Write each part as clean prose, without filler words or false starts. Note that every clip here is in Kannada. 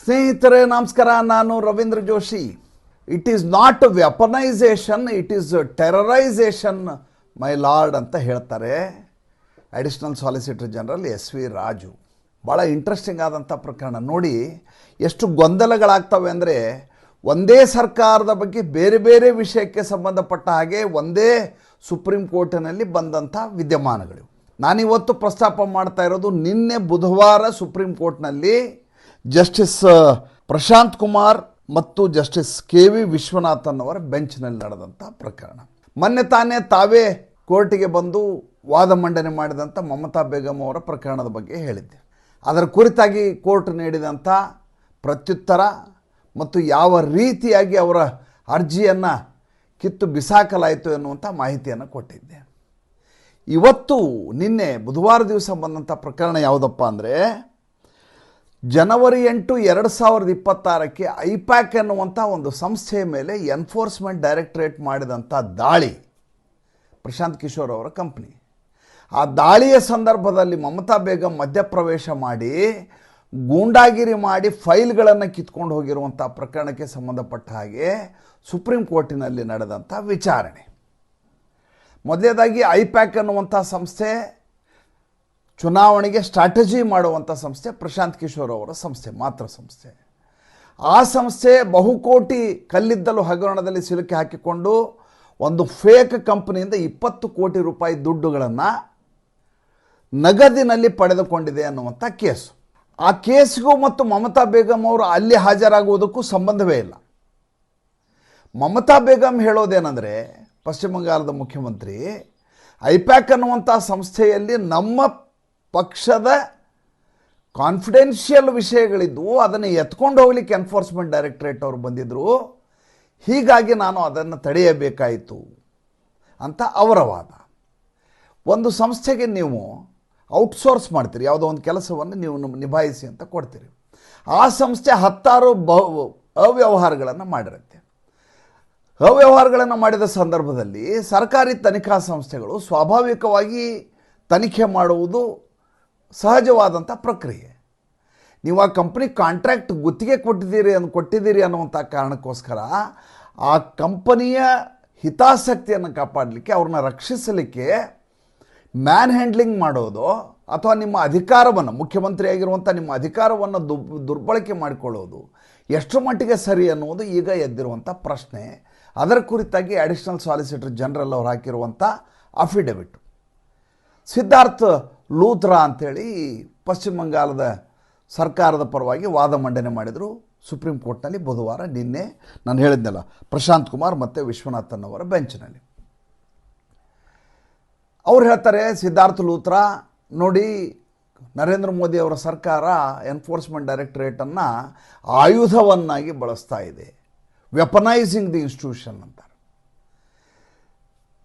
ಸ್ನೇಹಿತರೆ ನಮಸ್ಕಾರ, ನಾನು Ravindra Joshi. It is not weaponisation, it is terrorisation my lord ಅಂತ ಹೇಳ್ತಾರೆ additional solicitor general S V. Raju. ಭಾಳ ಇಂಟ್ರೆಸ್ಟಿಂಗ್ ಆದಂಥ ಪ್ರಕರಣ. ನೋಡಿ ಎಷ್ಟು ಗೊಂದಲಗಳಾಗ್ತವೆ ಅಂದರೆ, ಒಂದೇ ಸರ್ಕಾರದ ಬಗ್ಗೆ ಬೇರೆ ಬೇರೆ ವಿಷಯಕ್ಕೆ ಸಂಬಂಧಪಟ್ಟ ಹಾಗೆ ಒಂದೇ ಸುಪ್ರೀಂ ಕೋರ್ಟಿನಲ್ಲಿ ಬಂದಂಥ ವಿದ್ಯಮಾನಗಳು. ನಾನಿವತ್ತು ಪ್ರಸ್ತಾಪ ಮಾಡ್ತಾ ಇರೋದು ನಿನ್ನೆ ಬುಧವಾರ ಸುಪ್ರೀಂ ಕೋರ್ಟ್ನಲ್ಲಿ ಜಸ್ಟಿಸ್ ಪ್ರಶಾಂತ್ ಕುಮಾರ್ ಮತ್ತು ಜಸ್ಟಿಸ್ ಕೆ.ವಿ. ವಿಶ್ವನಾಥನ್ ಅವರ ಬೆಂಚ್ನಲ್ಲಿ ನಡೆದಂಥ ಪ್ರಕರಣ. ಮೊನ್ನೆ ತಾವೇ ಕೋರ್ಟಿಗೆ ಬಂದು ವಾದ ಮಂಡನೆ ಮಾಡಿದಂಥ ಮಮತಾ ಬೇಗಂ ಅವರ ಪ್ರಕರಣದ ಬಗ್ಗೆ ಹೇಳಿದ್ದೆ. ಅದರ ಕುರಿತಾಗಿ ಕೋರ್ಟ್ ನೀಡಿದಂಥ ಪ್ರತ್ಯುತ್ತರ ಮತ್ತು ಯಾವ ರೀತಿಯಾಗಿ ಅವರ ಅರ್ಜಿಯನ್ನು ಕಿತ್ತು ಬಿಸಾಕಲಾಯಿತು ಎನ್ನುವಂಥ ಮಾಹಿತಿಯನ್ನು ಕೊಟ್ಟಿದ್ದೆ. ಇವತ್ತು ನಿನ್ನೆ ಬುಧವಾರ ದಿವಸ ಬಂದಂಥ ಪ್ರಕರಣ ಯಾವುದಪ್ಪ ಅಂದರೆ, ಜನವರಿ 8, 2026 ಐಪ್ಯಾಕ್ ಎನ್ನುವಂಥ ಒಂದು ಸಂಸ್ಥೆಯ ಮೇಲೆ ಎನ್ಫೋರ್ಸ್ಮೆಂಟ್ ಡೈರೆಕ್ಟರೇಟ್ ಮಾಡಿದಂಥ ದಾಳಿ, ಪ್ರಶಾಂತ್ ಕಿಶೋರ್ ಅವರ ಕಂಪ್ನಿ. ಆ ದಾಳಿಯ ಸಂದರ್ಭದಲ್ಲಿ ಮಮತಾ ಬೇಗಂ ಮಧ್ಯಪ್ರವೇಶ ಮಾಡಿ ಗೂಂಡಾಗಿರಿ ಮಾಡಿ ಫೈಲ್ಗಳನ್ನು ಕಿತ್ಕೊಂಡು ಹೋಗಿರುವಂಥ ಪ್ರಕರಣಕ್ಕೆ ಸಂಬಂಧಪಟ್ಟ ಹಾಗೆ ಸುಪ್ರೀಂ ಕೋರ್ಟಿನಲ್ಲಿ ನಡೆದಂಥ ವಿಚಾರಣೆ. ಮೊದಲನೇದಾಗಿ ಐಪ್ಯಾಕ್ ಅನ್ನುವಂಥ ಸಂಸ್ಥೆ ಚುನಾವಣೆಗೆ ಸ್ಟ್ರಾಟಜಿ ಮಾಡುವಂಥ ಸಂಸ್ಥೆ, ಪ್ರಶಾಂತ್ ಕಿಶೋರ್ ಅವರ ಸಂಸ್ಥೆ, ಮಾತ್ರ ಸಂಸ್ಥೆ. ಆ ಸಂಸ್ಥೆ ಬಹುಕೋಟಿ ಕಲ್ಲಿದ್ದಲು ಹಗರಣದಲ್ಲಿ ಸಿಲುಕಿ ಹಾಕಿಕೊಂಡು ಒಂದು ಫೇಕ್ ಕಂಪನಿಯಿಂದ 20 ಕೋಟಿ ರೂಪಾಯಿ ದುಡ್ಡುಗಳನ್ನು ನಗದಿನಲ್ಲಿ ಪಡೆದುಕೊಂಡಿದೆ ಅನ್ನುವಂಥ ಕೇಸು. ಆ ಕೇಸ್ಗೂ ಮತ್ತು ಮಮತಾ ಬೇಗಂ ಅವರು ಅಲ್ಲಿ ಹಾಜರಾಗುವುದಕ್ಕೂ ಸಂಬಂಧವೇ ಇಲ್ಲ. ಮಮತಾ ಬೇಗಂ ಹೇಳೋದೇನೆಂದರೆ, ಪಶ್ಚಿಮ ಬಂಗಾಳದ ಮುಖ್ಯಮಂತ್ರಿ, ಐಪ್ಯಾಕ್ ಅನ್ನುವಂಥ ಸಂಸ್ಥೆಯಲ್ಲಿ ನಮ್ಮ ಪಕ್ಷದ ಕಾನ್ಫಿಡೆನ್ಷಿಯಲ್ ವಿಷಯಗಳಿದ್ದವು, ಅದನ್ನು ಎತ್ಕೊಂಡು ಹೋಗ್ಲಿಕ್ಕೆ ಎನ್ಫೋರ್ಸ್ಮೆಂಟ್ ಡೈರೆಕ್ಟರೇಟ್ ಅವರು ಬಂದಿದ್ದರು, ಹೀಗಾಗಿ ನಾನು ಅದನ್ನು ತಡೆಯಬೇಕಾಯಿತು ಅಂತ ಅವರ ವಾದ. ಒಂದು ಸಂಸ್ಥೆಗೆ ನೀವು ಔಟ್ಸೋರ್ಸ್ ಮಾಡ್ತೀರಿ, ಯಾವುದೋ ಒಂದು ಕೆಲಸವನ್ನು ನೀವು ನಿಭಾಯಿಸಿ ಅಂತ ಕೊಡ್ತೀರಿ. ಆ ಸಂಸ್ಥೆ 10 ಅವ್ಯವಹಾರಗಳನ್ನು ಮಾಡಿರುತ್ತೆ. ಅವ್ಯವಹಾರಗಳನ್ನು ಮಾಡಿದ ಸಂದರ್ಭದಲ್ಲಿ ಸರ್ಕಾರಿ ತನಿಖಾ ಸಂಸ್ಥೆಗಳು ಸ್ವಾಭಾವಿಕವಾಗಿ ತನಿಖೆ ಮಾಡುವುದು ಸಹಜವಾದಂಥ ಪ್ರಕ್ರಿಯೆ. ನೀವು ಆ ಕಂಪ್ನಿ ಕಾಂಟ್ರಾಕ್ಟ್ ಗುತ್ತಿಗೆ ಕೊಟ್ಟಿದ್ದೀರಿ ಅನ್ನುವಂಥ ಕಾರಣಕ್ಕೋಸ್ಕರ ಆ ಕಂಪನಿಯ ಹಿತಾಸಕ್ತಿಯನ್ನು ಕಾಪಾಡಲಿಕ್ಕೆ, ಅವ್ರನ್ನ ರಕ್ಷಿಸಲಿಕ್ಕೆ ಮ್ಯಾನ್ ಹ್ಯಾಂಡ್ಲಿಂಗ್ ಮಾಡೋದು ಅಥವಾ ನಿಮ್ಮ ಅಧಿಕಾರವನ್ನು, ಮುಖ್ಯಮಂತ್ರಿಯಾಗಿರುವಂಥ ನಿಮ್ಮ ಅಧಿಕಾರವನ್ನು ದುರ್ಬಳಕೆ ಮಾಡಿಕೊಳ್ಳೋದು ಎಷ್ಟು ಮಟ್ಟಿಗೆ ಸರಿ ಅನ್ನುವುದು ಈಗ ಎದ್ದಿರುವಂಥ ಪ್ರಶ್ನೆ. ಅದರ ಕುರಿತಾಗಿ ಅಡಿಷನಲ್ ಸಾಲಿಸಿಟರ್ ಜನರಲ್ ಅವರು ಹಾಕಿರುವಂಥ ಅಫಿಡವಿಟ್. ಸಿದ್ಧಾರ್ಥ್ ಲೂಥ್ರಾ ಅಂಥೇಳಿ ಪಶ್ಚಿಮ ಬಂಗಾಳದ ಸರ್ಕಾರದ ಪರವಾಗಿ ವಾದ ಮಂಡನೆ ಮಾಡಿದರು ಸುಪ್ರೀಂ ಕೋರ್ಟ್ನಲ್ಲಿ ಬುಧವಾರ. ನಿನ್ನೆ ನಾನು ಹೇಳಿದ್ನಲ್ಲ, ಪ್ರಶಾಂತ್ ಕುಮಾರ್ ಮತ್ತು ವಿಶ್ವನಾಥನ್ ಅವರ ಬೆಂಚ್ನಲ್ಲಿ. ಅವ್ರು ಹೇಳ್ತಾರೆ, ಸಿದ್ಧಾರ್ಥ್ ಲೂಥ್ರಾ, ನೋಡಿ ನರೇಂದ್ರ ಮೋದಿ ಅವರ ಸರ್ಕಾರ ಎನ್ಫೋರ್ಸ್ಮೆಂಟ್ ಡೈರೆಕ್ಟರೇಟನ್ನು ಆಯುಧವನ್ನಾಗಿ ಬಳಸ್ತಾ ಇದೆ, ವೆಪನೈಸಿಂಗ್ ದಿ ಇನ್ಸ್ಟಿಟ್ಯೂಷನ್ ಅಂತಾರೆ.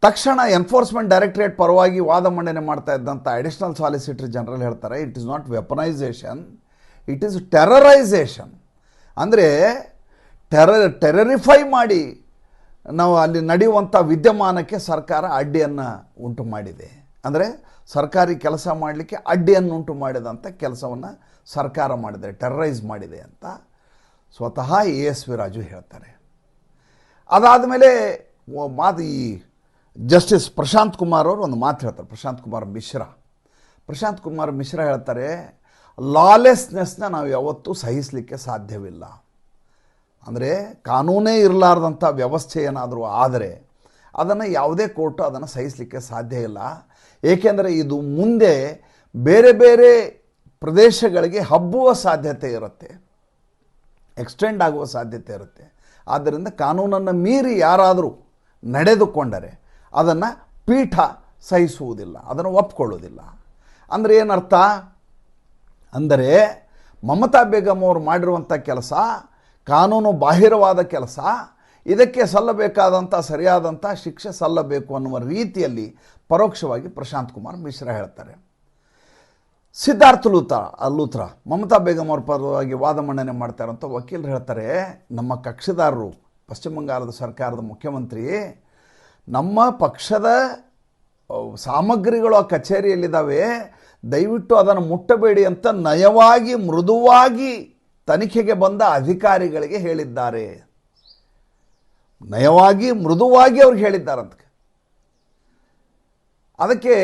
ತಕ್ಷಣ ಎನ್ಫೋರ್ಸ್ಮೆಂಟ್ ಡೈರೆಕ್ಟರೇಟ್ ಪರವಾಗಿ ವಾದ ಮಂಡನೆ ಮಾಡ್ತಾ ಇದ್ದಂಥ ಅಡಿಷನಲ್ ಸಾಲಿಸಿಟರ್ ಜನರಲ್ ಹೇಳ್ತಾರೆ, it is not weaponisation, it is terrorisation. ಅಂದರೆ ಟೆರರಿಫೈ ಮಾಡಿ ನಾವು ಅಲ್ಲಿ ನಡೆಯುವಂಥ ವಿದ್ಯಮಾನಕ್ಕೆ ಸರ್ಕಾರ ಅಡ್ಡಿಯನ್ನು ಉಂಟು ಮಾಡಿದೆ. ಅಂದರೆ ಸರ್ಕಾರಿ ಕೆಲಸ ಮಾಡಲಿಕ್ಕೆ ಅಡ್ಡಿಯನ್ನು ಉಂಟು ಮಾಡಿದಂಥ ಕೆಲಸವನ್ನು ಸರ್ಕಾರ ಮಾಡಿದೆ, ಟೆರರೈಸ್ ಮಾಡಿದೆ ಅಂತ ಸ್ವತಃ ಎಸ್.ವಿ. ರಾಜು ಹೇಳ್ತಾರೆ. ಅದಾದಮೇಲೆ ಈ ಜಸ್ಟಿಸ್ ಪ್ರಶಾಂತ್ ಕುಮಾರ್ ಅವರು ಒಂದು ಮಾತು ಹೇಳ್ತಾರೆ. ಪ್ರಶಾಂತ್ ಕುಮಾರ್ ಮಿಶ್ರಾ ಹೇಳ್ತಾರೆ, ಲಾಲೆಸ್ನೆಸ್ನ ನಾವು ಯಾವತ್ತೂ ಸಹಿಸಲಿಕ್ಕೆ ಸಾಧ್ಯವಿಲ್ಲ. ಅಂದರೆ ಕಾನೂನೇ ಇರಲಾರ್ದಂಥ ವ್ಯವಸ್ಥೆ ಏನಾದರೂ ಆದರೆ ಅದನ್ನು ಯಾವುದೇ ಕೋರ್ಟು ಅದನ್ನು ಸಹಿಸಲಿಕ್ಕೆ ಸಾಧ್ಯ ಇಲ್ಲ. ಏಕೆಂದರೆ ಇದು ಮುಂದೆ ಬೇರೆ ಬೇರೆ ಪ್ರದೇಶಗಳಿಗೆ ಹಬ್ಬುವ ಸಾಧ್ಯತೆ ಇರುತ್ತೆ, ಎಕ್ಸ್ಟೆಂಡ್ ಆಗುವ ಸಾಧ್ಯತೆ ಇರುತ್ತೆ. ಆದ್ದರಿಂದ ಕಾನೂನನ್ನು ಮೀರಿ ಯಾರಾದರೂ ನಡೆದುಕೊಂಡರೆ ಅದನ್ನು ಪೀಠ ಸಹಿಸುವುದಿಲ್ಲ, ಅದನ್ನು ಒಪ್ಕೊಳ್ಳೋದಿಲ್ಲ. ಅಂದರೆ ಏನರ್ಥ ಅಂದರೆ, ಮಮತಾ ಬೇಗಂ ಅವರು ಮಾಡಿರುವಂಥ ಕೆಲಸ ಕಾನೂನು ಬಾಹಿರವಾದ ಕೆಲಸ, ಇದಕ್ಕೆ ಸಲ್ಲಬೇಕಾದಂಥ ಸರಿಯಾದಂಥ ಶಿಕ್ಷೆ ಸಲ್ಲಬೇಕು ಅನ್ನುವ ರೀತಿಯಲ್ಲಿ ಪರೋಕ್ಷವಾಗಿ ಪ್ರಶಾಂತ್ ಕುಮಾರ್ ಮಿಶ್ರಾ ಹೇಳ್ತಾರೆ. ಸಿದ್ಧಾರ್ಥ್ ಲೂಥ್ರಾ ಮಮತಾ ಬೇಗಂ ಅವ್ರ ಪರವಾಗಿ ವಾದ ಮಂಡನೆ ಮಾಡ್ತಾ ಇರೋಂಥ ವಕೀಲರು ಹೇಳ್ತಾರೆ, ನಮ್ಮ ಕಕ್ಷಿದಾರರು, ಪಶ್ಚಿಮ ಬಂಗಾಳದ ಸರ್ಕಾರದ ಮುಖ್ಯಮಂತ್ರಿ, ನಮ್ಮ ಪಕ್ಷದ ಸಾಮಗ್ರಿಗಳು ಆ ಕಚೇರಿಯಲ್ಲಿದ್ದಾವೆ, ದಯವಿಟ್ಟು ಅದನ್ನು ಮುಟ್ಟಬೇಡಿ ಅಂತ ನಯವಾಗಿ ಮೃದುವಾಗಿ ತನಿಖೆಗೆ ಬಂದ ಅಧಿಕಾರಿಗಳಿಗೆ ಹೇಳಿದ್ದಾರೆ. ನಯವಾಗಿ ಮೃದುವಾಗಿ ಅವ್ರಿಗೆ ಹೇಳಿದ್ದಾರಂತ. ಅದಕ್ಕೆ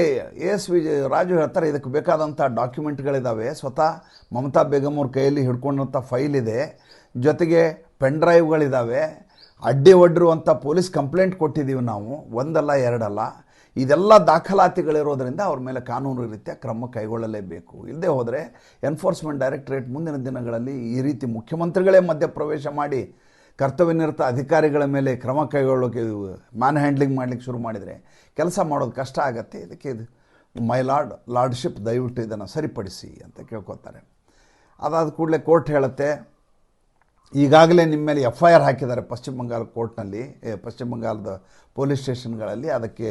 ಎಸ್ ವಿ ರಾಜು ಹೇಳ್ತಾರೆ, ಇದಕ್ಕೆ ಬೇಕಾದಂಥ ಡಾಕ್ಯುಮೆಂಟ್ಗಳಿದ್ದಾವೆ, ಸ್ವತಃ ಮಮತಾ ಬೇಗಮ್ ಅವ್ರ ಕೈಯಲ್ಲಿ ಹಿಡ್ಕೊಂಡಂಥ ಫೈಲ್ ಇದೆ, ಜೊತೆಗೆ ಪೆನ್ ಡ್ರೈವ್ಗಳಿದ್ದಾವೆ, ಅಡ್ಡಿ ಒಡ್ಡಿರುವಂಥ ಪೊಲೀಸ್ ಕಂಪ್ಲೇಂಟ್ ಕೊಟ್ಟಿದ್ದೀವಿ ನಾವು, ಒಂದಲ್ಲ ಎರಡಲ್ಲ. ಇದೆಲ್ಲ ದಾಖಲಾತಿಗಳಿರೋದರಿಂದ ಅವ್ರ ಮೇಲೆ ಕಾನೂನು ರೀತಿಯ ಕ್ರಮ ಕೈಗೊಳ್ಳಲೇಬೇಕು. ಇಲ್ಲದೆ ಹೋದರೆ ಎನ್ಫೋರ್ಸ್ಮೆಂಟ್ ಡೈರೆಕ್ಟರೇಟ್ ಮುಂದಿನ ದಿನಗಳಲ್ಲಿ ಈ ರೀತಿ ಮುಖ್ಯಮಂತ್ರಿಗಳೇ ಮಧ್ಯಪ್ರವೇಶ ಮಾಡಿ ಕರ್ತವ್ಯನಿರತ ಅಧಿಕಾರಿಗಳ ಮೇಲೆ ಕ್ರಮ ಕೈಗೊಳ್ಳೋಕೆ ಮ್ಯಾನ್ ಹ್ಯಾಂಡ್ಲಿಂಗ್ ಮಾಡಲಿಕ್ಕೆ ಶುರು ಮಾಡಿದರೆ ಕೆಲಸ ಮಾಡೋದು ಕಷ್ಟ ಆಗತ್ತೆ. ಇದಕ್ಕೆ ಇದು ಮೈ ಲಾರ್ಡ್ಶಿಪ್ ದಯವಿಟ್ಟು ಇದನ್ನು ಸರಿಪಡಿಸಿ ಅಂತ ಕೇಳ್ಕೊತಾರೆ. ಅದಾದ ಕೂಡಲೇ ಕೋರ್ಟ್ ಹೇಳುತ್ತೆ, ಈಗಾಗಲೇ ನಿಮ್ಮ ಮೇಲೆ FIR ಹಾಕಿದ್ದಾರೆ ಪಶ್ಚಿಮ ಬಂಗಾಳ ಕೋರ್ಟ್ನಲ್ಲಿ, ಪಶ್ಚಿಮ ಬಂಗಾಳದ ಪೊಲೀಸ್ ಸ್ಟೇಷನ್ಗಳಲ್ಲಿ. ಅದಕ್ಕೆ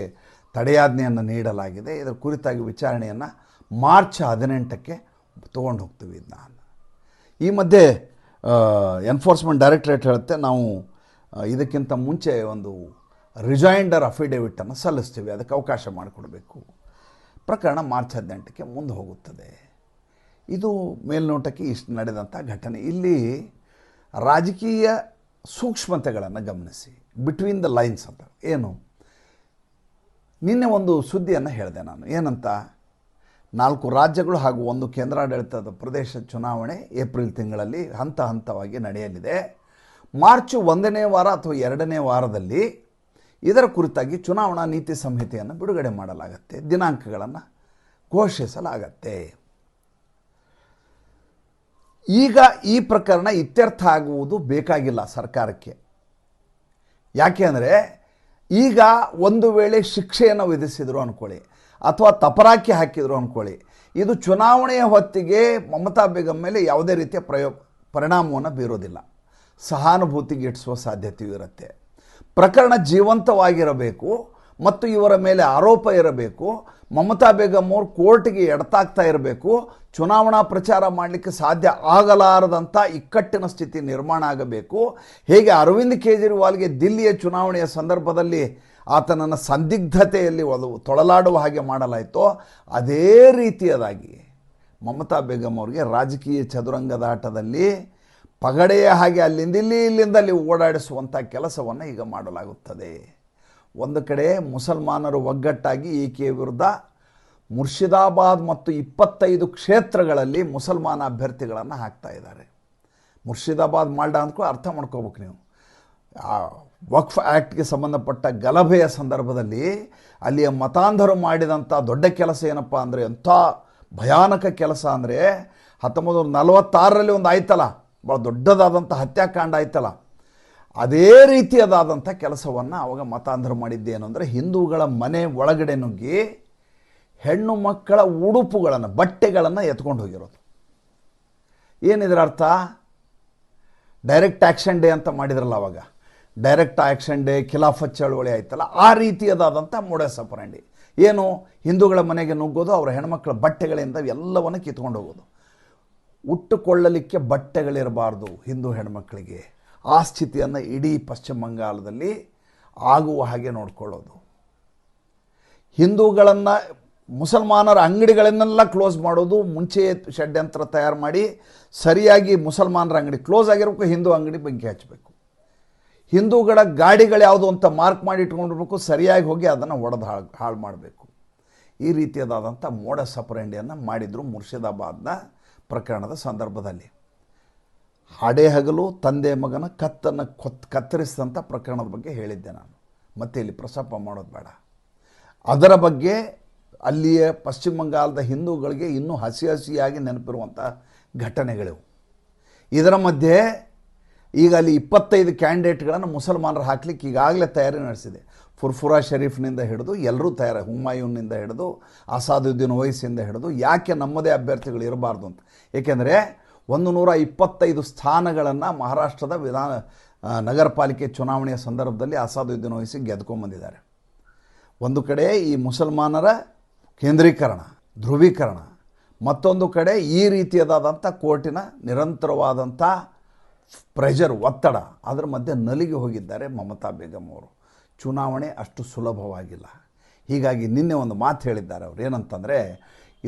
ತಡೆಯಾಜ್ಞೆಯನ್ನು ನೀಡಲಾಗಿದೆ. ಇದರ ಕುರಿತಾಗಿ ವಿಚಾರಣೆಯನ್ನು ಮಾರ್ಚ್ 18ಕ್ಕೆ ತೊಗೊಂಡು ಹೋಗ್ತೀವಿ ಇದನ್ನ. ಈ ಮಧ್ಯೆ ಎನ್ಫೋರ್ಸ್ಮೆಂಟ್ ಡೈರೆಕ್ಟರೇಟ್ ಹೇಳುತ್ತೆ, ನಾವು ಇದಕ್ಕಿಂತ ಮುಂಚೆ ಒಂದು ರಿಜೈಂಡರ್ ಅಫಿಡೇವಿಟನ್ನು ಸಲ್ಲಿಸ್ತೀವಿ, ಅದಕ್ಕೆ ಅವಕಾಶ ಮಾಡಿಕೊಡಬೇಕು. ಪ್ರಕರಣ ಮಾರ್ಚ್ 18ಕ್ಕೆ ಮುಂದೆ ಹೋಗುತ್ತದೆ. ಇದು ಮೇಲ್ನೋಟಕ್ಕೆ ಇಷ್ಟು ನಡೆದಂಥ ಘಟನೆ. ಇಲ್ಲಿ ರಾಜಕೀಯ ಸೂಕ್ಷ್ಮತೆಗಳನ್ನು ಗಮನಿಸಿ, ಬಿಟ್ವೀನ್ ದ ಲೈನ್ಸ್ ಅಂತ. ಏನು, ನಿನ್ನೆ ಒಂದು ಸುದ್ದಿಯನ್ನು ಹೇಳಿದೆ ನಾನು, ಏನಂತ, 4 ರಾಜ್ಯಗಳು ಹಾಗೂ 1 ಕೇಂದ್ರಾಡಳಿತದ ಪ್ರದೇಶ ಚುನಾವಣೆ ಏಪ್ರಿಲ್ ತಿಂಗಳಲ್ಲಿ ಹಂತ ಹಂತವಾಗಿ ನಡೆಯಲಿದೆ. ಮಾರ್ಚ್ 1ನೇ ವಾರ ಅಥವಾ 2ನೇ ವಾರದಲ್ಲಿ ಇದರ ಕುರಿತಾಗಿ ಚುನಾವಣಾ ನೀತಿ ಸಂಹಿತೆಯನ್ನು ಬಿಡುಗಡೆ ಮಾಡಲಾಗತ್ತೆ, ದಿನಾಂಕಗಳನ್ನು ಘೋಷಿಸಲಾಗತ್ತೆ. ಈಗ ಈ ಪ್ರಕರಣ ಇತ್ಯರ್ಥ ಆಗುವುದು ಬೇಕಾಗಿಲ್ಲ ಸರ್ಕಾರಕ್ಕೆ. ಯಾಕೆ ಅಂದರೆ ಈಗ ಒಂದು ವೇಳೆ ಶಿಕ್ಷೆಯನ್ನು ವಿಧಿಸಿದರು ಅಂದ್ಕೊಳ್ಳಿ ಅಥವಾ ತಪರಾಕಿ ಹಾಕಿದರು ಅಂದ್ಕೊಳ್ಳಿ, ಇದು ಚುನಾವಣೆಯ ಹೊತ್ತಿಗೆ ಮಮತಾ ಬೇಗಂ ಮೇಲೆ ಯಾವುದೇ ರೀತಿಯ ಪರಿಣಾಮವನ್ನು ಬೀರೋದಿಲ್ಲ, ಸಹಾನುಭೂತಿಗೆ ಇಟ್ಟಿಸುವ ಸಾಧ್ಯತೆಯೂ ಇರುತ್ತೆ. ಪ್ರಕರಣ ಜೀವಂತವಾಗಿರಬೇಕು ಮತ್ತು ಇವರ ಮೇಲೆ ಆರೋಪ ಇರಬೇಕು. ಮಮತಾ ಬೇಗಂ ಅವರು ಕೋರ್ಟ್ಗೆ ಎಡತಾಗ್ತಾ ಇರಬೇಕು. ಚುನಾವಣಾ ಪ್ರಚಾರ ಮಾಡಲಿಕ್ಕೆ ಸಾಧ್ಯ ಆಗಲಾರದಂಥ ಇಕ್ಕಟ್ಟಿನ ಸ್ಥಿತಿ ನಿರ್ಮಾಣ ಆಗಬೇಕು. ಹೇಗೆ ಅರವಿಂದ್ ಕೇಜ್ರಿವಾಲ್ಗೆ ದಿಲ್ಲಿಯ ಚುನಾವಣೆಯ ಸಂದರ್ಭದಲ್ಲಿ ಆತನನ್ನು ಸಂದಿಗ್ಧತೆಯಲ್ಲಿ ತೊಳಲಾಡುವ ಹಾಗೆ ಮಾಡಲಾಯಿತೋ, ಅದೇ ರೀತಿಯದಾಗಿ ಮಮತಾ ಬೇಗಂ ಅವರಿಗೆ ರಾಜಕೀಯ ಚದುರಂಗದ ಆಟದಲ್ಲಿ ಪಗಡೆಯ ಹಾಗೆ ಇಲ್ಲಿಂದಲ್ಲಿ ಓಡಾಡಿಸುವಂಥ ಕೆಲಸವನ್ನು ಈಗ ಮಾಡಲಾಗುತ್ತದೆ. ಒಂದು ಕಡೆ ಮುಸಲ್ಮಾನರು ಒಗ್ಗಟ್ಟಾಗಿ ಈಕೆಯ ವಿರುದ್ಧ ಮುರ್ಷಿದಾಬಾದ್ ಮತ್ತು 25 ಕ್ಷೇತ್ರಗಳಲ್ಲಿ ಮುಸಲ್ಮಾನ ಅಭ್ಯರ್ಥಿಗಳನ್ನು ಹಾಕ್ತಾ ಇದ್ದಾರೆ. ಮುರ್ಷಿದಾಬಾದ್ ಮಾಲ್ಡಾ ಅಂದ್ಕೂ ಅರ್ಥ ಮಾಡ್ಕೋಬೇಕು ನೀವು. ವಕ್ಫ್ ಆ್ಯಕ್ಟ್ಗೆ ಸಂಬಂಧಪಟ್ಟ ಗಲಭೆಯ ಸಂದರ್ಭದಲ್ಲಿ ಅಲ್ಲಿಯ ಮತಾಂಧರು ಮಾಡಿದಂಥ ದೊಡ್ಡ ಕೆಲಸ ಏನಪ್ಪ ಅಂದರೆ, ಎಂಥ ಭಯಾನಕ ಕೆಲಸ ಅಂದರೆ, 1946ರಲ್ಲಿ ಒಂದು ಆಯ್ತಲ್ಲ, ಭಾಳ ದೊಡ್ಡದಾದಂಥ ಹತ್ಯಾಕಾಂಡ ಆಯ್ತಲ್ಲ, ಅದೇ ರೀತಿಯದಾದಂಥ ಕೆಲಸವನ್ನು ಅವಾಗ ಮತಾಂಧರು ಮಾಡಿದ್ದೇನು ಅಂದರೆ, ಹಿಂದೂಗಳ ಮನೆ ಒಳಗಡೆ ನುಗ್ಗಿ ಹೆಣ್ಣು ಮಕ್ಕಳ ಉಡುಪುಗಳನ್ನು, ಬಟ್ಟೆಗಳನ್ನು ಎತ್ಕೊಂಡು ಹೋಗಿರೋದು. ಏನಿದ್ರ ಅರ್ಥ? ಡೈರೆಕ್ಟ್ ಆ್ಯಕ್ಷನ್ ಡೇ ಅಂತ ಮಾಡಿದ್ರಲ್ಲ ಅವಾಗ, ಡೈರೆಕ್ಟ್ ಆ್ಯಕ್ಷನ್ ಡೇ, ಖಿಲಾಫತ್ ಚಳವಳಿ ಆಯ್ತಲ್ಲ, ಆ ರೀತಿಯದಾದಂಥ ಮೊಡಸ್ ಆಪರೆಂಡಿ. ಏನು, ಹಿಂದೂಗಳ ಮನೆಗೆ ನುಗ್ಗೋದು, ಅವರ ಹೆಣ್ಮಕ್ಳ ಬಟ್ಟೆಗಳಿಂದ ಎಲ್ಲವನ್ನು ಕಿತ್ಕೊಂಡು ಹೋಗೋದು. ಉಟ್ಟುಕೊಳ್ಳಲಿಕ್ಕೆ ಬಟ್ಟೆಗಳಿರಬಾರ್ದು ಹಿಂದೂ ಹೆಣ್ಮಕ್ಕಳಿಗೆ. ಆ ಸ್ಥಿತಿಯನ್ನು ಇಡೀ ಪಶ್ಚಿಮ ಬಂಗಾಳದಲ್ಲಿ ಆಗುವ ಹಾಗೆ ನೋಡ್ಕೊಳ್ಳೋದು. ಹಿಂದೂಗಳನ್ನು, ಮುಸಲ್ಮಾನರ ಅಂಗಡಿಗಳನ್ನೆಲ್ಲ ಕ್ಲೋಸ್ ಮಾಡೋದು, ಮುಂಚೆ ಷಡ್ಯಂತ್ರ ತಯಾರು ಮಾಡಿ ಸರಿಯಾಗಿ ಮುಸಲ್ಮಾನರ ಅಂಗಡಿ ಕ್ಲೋಸ್ ಆಗಿರಬೇಕು, ಹಿಂದೂ ಅಂಗಡಿ ಬೆಂಕಿ ಹಚ್ಚಬೇಕು. ಹಿಂದೂಗಳ ಗಾಡಿಗಳು ಯಾವುದು ಅಂತ ಮಾರ್ಕ್ ಮಾಡಿ ಇಟ್ಕೊಂಡಿರ್ಬೇಕು, ಸರಿಯಾಗಿ ಹೋಗಿ ಅದನ್ನು ಒಡೆದು ಹಾಳು ಮಾಡಬೇಕು. ಈ ರೀತಿಯಾದಂಥ ಮೋಡಸ್ ಆಪರೆಂಡಿಯನ್ನು ಮಾಡಿದರು ಮುರ್ಷಿದಾಬಾದ್ನ ಪ್ರಕರಣದ ಸಂದರ್ಭದಲ್ಲಿ. ಹಾಡೇ ಹಗಲು ತಂದೆ ಮಗನ ಕತ್ತರಿಸಿದಂಥ ಪ್ರಕರಣದ ಬಗ್ಗೆ ಹೇಳಿದ್ದೆ ನಾನು, ಮತ್ತೆ ಇಲ್ಲಿ ಪ್ರಸ್ತಾಪ ಮಾಡೋದು ಬೇಡ. ಅದರ ಬಗ್ಗೆ ಅಲ್ಲಿಯ ಪಶ್ಚಿಮ ಬಂಗಾಳದ ಹಿಂದೂಗಳಿಗೆ ಇನ್ನೂ ಹಸಿಯಾಗಿ ನೆನಪಿರುವಂಥ ಘಟನೆಗಳಿವು. ಇದರ ಮಧ್ಯೆ ಈಗ ಅಲ್ಲಿ 25 ಕ್ಯಾಂಡಿಡೇಟ್ಗಳನ್ನು ಮುಸಲ್ಮಾನರು ಹಾಕಲಿಕ್ಕೆ ಈಗಾಗಲೇ ತಯಾರಿ ನಡೆಸಿದೆ. ಫುರ್ಫುರಾ ಶರೀಫ್ನಿಂದ ಹಿಡಿದು ಎಲ್ಲರೂ ತಯಾರಿ, ಹುಮಾಯೂನ್ನಿಂದ ಹಿಡಿದು ಅಸಾದುದ್ದೀನ್ ಓವೈಸಿಯಿಂದ ಹಿಡಿದು. ಯಾಕೆ ನಮ್ಮದೇ ಅಭ್ಯರ್ಥಿಗಳು ಇರಬಾರ್ದು ಅಂತ? ಏಕೆಂದರೆ 125 ಸ್ಥಾನಗಳನ್ನು ಮಹಾರಾಷ್ಟ್ರದ ನಗರ ಪಾಲಿಕೆ ಚುನಾವಣೆಯ ಸಂದರ್ಭದಲ್ಲಿ ಅಸಾದುದ್ದೀನ್ ಓವೈಸಿ ಗೆದ್ಕೊಂಡ್ಬಂದಿದ್ದಾರೆ. ಒಂದು ಕಡೆ ಈ ಮುಸಲ್ಮಾನರ ಕೇಂದ್ರೀಕರಣ, ಧ್ರುವೀಕರಣ, ಮತ್ತೊಂದು ಕಡೆ ಈ ರೀತಿಯಾದಂಥ ಕೋರ್ಟಿನ ನಿರಂತರವಾದಂಥ ಪ್ರೆಷರ್, ಒತ್ತಡ, ಅದರ ಮಧ್ಯೆ ನಲಿಗೆ ಹೋಗಿದ್ದಾರೆ ಮಮತಾ ಬೇಗಂ ಅವರು. ಚುನಾವಣೆ ಅಷ್ಟು ಸುಲಭವಾಗಿಲ್ಲ. ಹೀಗಾಗಿ ನಿನ್ನೆ ಒಂದು ಮಾತು ಹೇಳಿದ್ದಾರೆ ಅವರು, ಏನಂತಂದರೆ,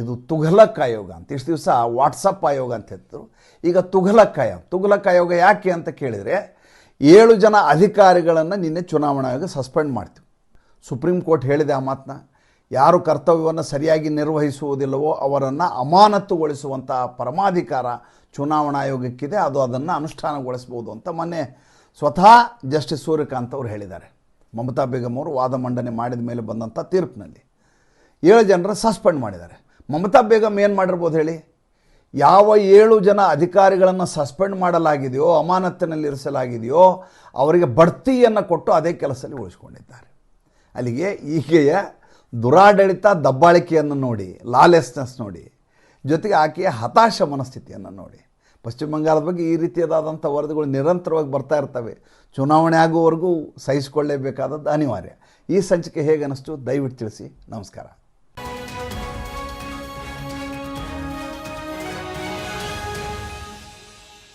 ಇದು ತುಘಲಕ್ ಆಯೋಗ ಅಂತ. ಇಷ್ಟು ದಿವಸ ವಾಟ್ಸಪ್ ಆಯೋಗ ಅಂತ ಹೇಳ್ತಿದ್ರು, ಈಗ ತುಘಲಕ್ ಆಯೋಗ. ತುಘಲಕ್ ಆಯೋಗ ಯಾಕೆ ಅಂತ ಕೇಳಿದರೆ 7 ಜನ ಅಧಿಕಾರಿಗಳನ್ನು ನಿನ್ನೆ ಚುನಾವಣಾ ಆಯೋಗ ಸಸ್ಪೆಂಡ್ ಮಾಡ್ತೀವಿ. ಸುಪ್ರೀಂ ಕೋರ್ಟ್ ಹೇಳಿದೆ ಆ ಮಾತನ್ನ. ಯಾರು ಕರ್ತವ್ಯವನ್ನು ಸರಿಯಾಗಿ ನಿರ್ವಹಿಸುವುದಿಲ್ಲವೋ ಅವರನ್ನು ಅಮಾನತುಗೊಳಿಸುವಂಥ ಪರಮಾಧಿಕಾರ ಚುನಾವಣಾ ಆಯೋಗಕ್ಕಿದೆ, ಅದು ಅದನ್ನು ಅನುಷ್ಠಾನಗೊಳಿಸ್ಬೋದು ಅಂತ ಮೊನ್ನೆ ಸ್ವತಃ ಜಸ್ಟಿಸ್ ಸೂರ್ಯಕಾಂತ್ ಅವರು ಹೇಳಿದ್ದಾರೆ. ಮಮತಾ ಬೇಗಂ ಅವರು ವಾದ ಮಂಡನೆ ಮಾಡಿದ ಮೇಲೆ ಬಂದಂಥ ತೀರ್ಪಿನಲ್ಲಿ 7 ಜನರ ಸಸ್ಪೆಂಡ್ ಮಾಡಿದ್ದಾರೆ. ಮಮತಾ ಬೇಗಂ ಏನು ಮಾಡಿರ್ಬೋದು ಹೇಳಿ? ಯಾವ 7 ಜನ ಅಧಿಕಾರಿಗಳನ್ನು ಸಸ್ಪೆಂಡ್ ಮಾಡಲಾಗಿದೆಯೋ, ಅಮಾನತಿನಲ್ಲಿ ಇರಿಸಲಾಗಿದೆಯೋ, ಅವರಿಗೆ ಬಡ್ತಿಯನ್ನು ಕೊಟ್ಟು ಅದೇ ಕೆಲಸದಲ್ಲಿ ಉಳಿಸ್ಕೊಂಡಿದ್ದಾರೆ. ಅಲ್ಲಿಗೆ ಈಕೆಯ ದುರಾಡಳಿತ, ದಬ್ಬಾಳಿಕೆಯನ್ನು ನೋಡಿ, ಲಾಲೆಸ್ನೆಸ್ ನೋಡಿ, ಜೊತೆಗೆ ಆಕೆಯ ಹತಾಶ ಮನಸ್ಥಿತಿಯನ್ನು ನೋಡಿ. ಪಶ್ಚಿಮ ಬಂಗಾಳದ ಬಗ್ಗೆ ಈ ರೀತಿಯಾದಂಥ ವರದಿಗಳು ನಿರಂತರವಾಗಿ ಬರ್ತಾ ಇರ್ತವೆ. ಚುನಾವಣೆ ಆಗುವವರೆಗೂ ಸಹಿಸಿಕೊಳ್ಳಲೇಬೇಕಾದದ್ದು ಅನಿವಾರ್ಯ. ಈ ಸಂಚಿಕೆ ಹೇಗೆ ಅನ್ನಿಸ್ತು ದಯವಿಟ್ಟು ತಿಳಿಸಿ. ನಮಸ್ಕಾರ.